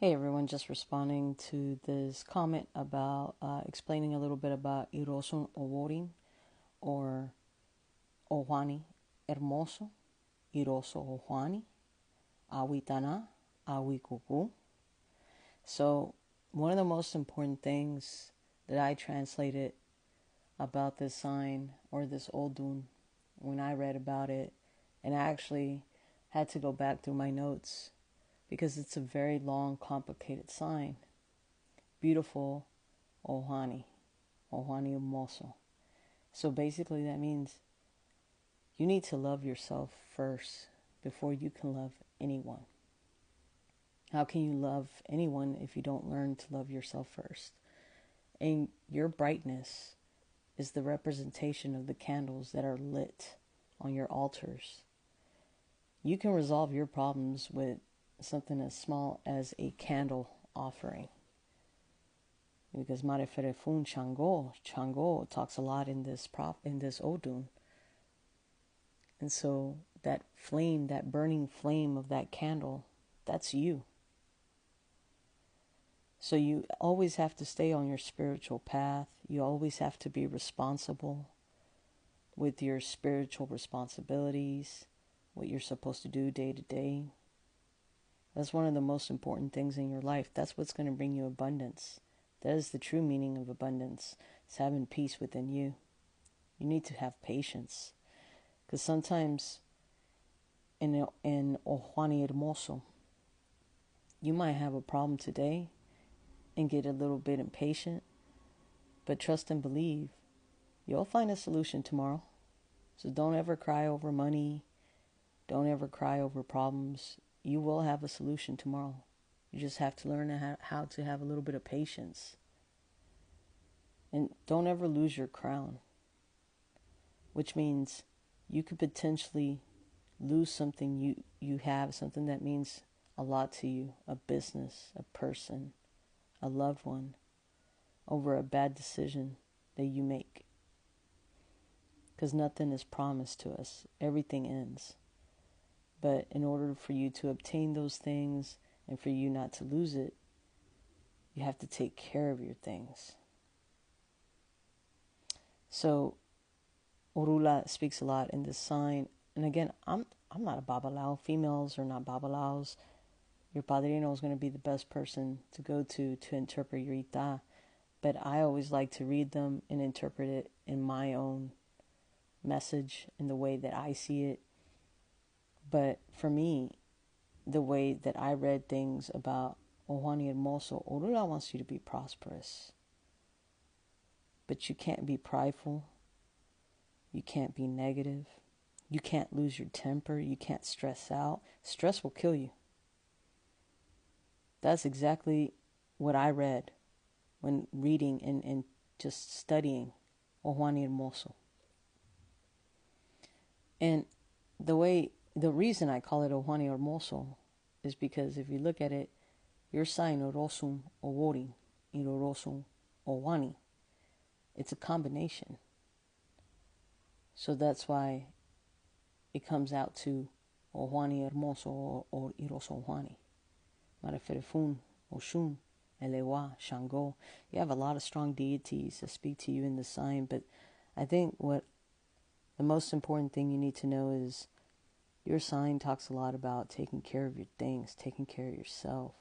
Hey everyone, just responding to this comment about explaining a little bit about Irosun Oworin or Ohani Hermoso, Iroso Ohani, Awitana, Awikuku. So, one of the most important things that I translated about this sign or this Odun when I read about it, and I actually had to go back through my notes because it's a very long, complicated sign. Beautiful Ohani, Ohani Hermoso. So basically that means you need to love yourself first before you can love anyone. How can you love anyone if you don't learn to love yourself first? And your brightness is the representation of the candles that are lit on your altars. You can resolve your problems with something as small as a candle offering. Because Marefere Chango talks a lot in this Odun. And so that flame, that burning flame of that candle, that's you. So you always have to stay on your spiritual path. You always have to be responsible with your spiritual responsibilities, what you're supposed to do day to day. That's one of the most important things in your life. That's what's going to bring you abundance. That is the true meaning of abundance. It's having peace within you. You need to have patience. Because sometimes in Ohani Hermoso, you might have a problem today and get a little bit impatient. But trust and believe, you'll find a solution tomorrow. So don't ever cry over money. Don't ever cry over problems. You will have a solution tomorrow. You just have to learn how to have a little bit of patience. And don't ever lose your crown, which means you could potentially lose something you have, something that means a lot to you, a business, a person, a loved one, over a bad decision that you make. Because nothing is promised to us. Everything ends. But in order for you to obtain those things and for you not to lose it, you have to take care of your things. So Orula speaks a lot in this sign. And again, I'm not a babalao. Females are not babalaos. Your padrino is going to be the best person to go to interpret your ita. But I always like to read them and interpret it in my own message, in the way that I see it. But for me, the way that I read things about Ohani Hermoso, Orula wants you to be prosperous. But you can't be prideful. You can't be negative. You can't lose your temper. You can't stress out. Stress will kill you. That's exactly what I read when reading and just studying Ohani Hermoso. And the reason I call it Ohani Hermoso is because if you look at it, your sign Irosun Oworin, Irosun Owani, it's a combination. So that's why it comes out to Ohani Hermoso or Iroso Ohani. Maraferefun, Oshun, Elewa, Shango. You have a lot of strong deities that speak to you in the sign, but I think what the most important thing you need to know is your sign talks a lot about taking care of your things, taking care of yourself,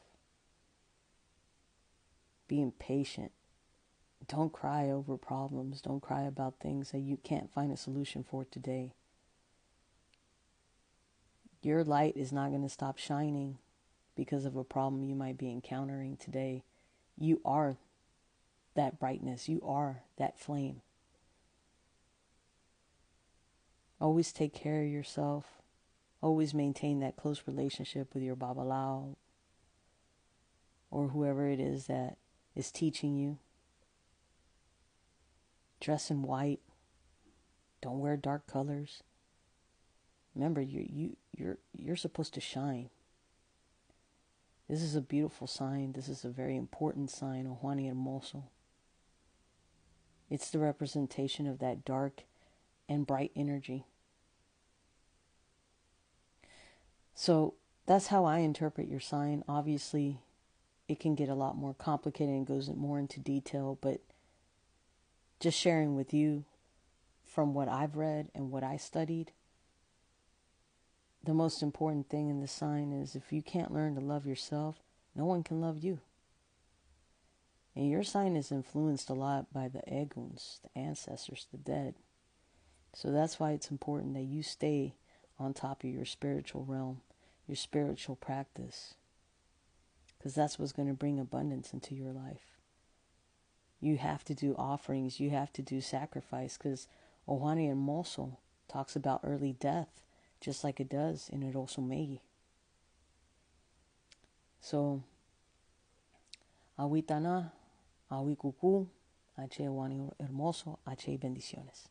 being patient. Don't cry over problems. Don't cry about things that you can't find a solution for today. Your light is not going to stop shining because of a problem you might be encountering today. You are that brightness. You are that flame. Always take care of yourself. Always maintain that close relationship with your babalao or whoever it is that is teaching you. Dress in white. Don't wear dark colors. Remember, you're supposed to shine. This is a beautiful sign. This is a very important sign, Ohani Hermoso. It's the representation of that dark and bright energy. So that's how I interpret your sign. Obviously, it can get a lot more complicated and goes more into detail, but just sharing with you from what I've read and what I studied, the most important thing in the sign is if you can't learn to love yourself, no one can love you. And your sign is influenced a lot by the eguns, the ancestors, the dead. So that's why it's important that you stay on top of your spiritual realm, your spiritual practice. Because that's what's going to bring abundance into your life. You have to do offerings, you have to do sacrifice, because Oworin Moso talks about early death, just like it does in Irosun Oworin. So, Awitana, Awikuku, H. Oworin Hermoso, H. Bendiciones.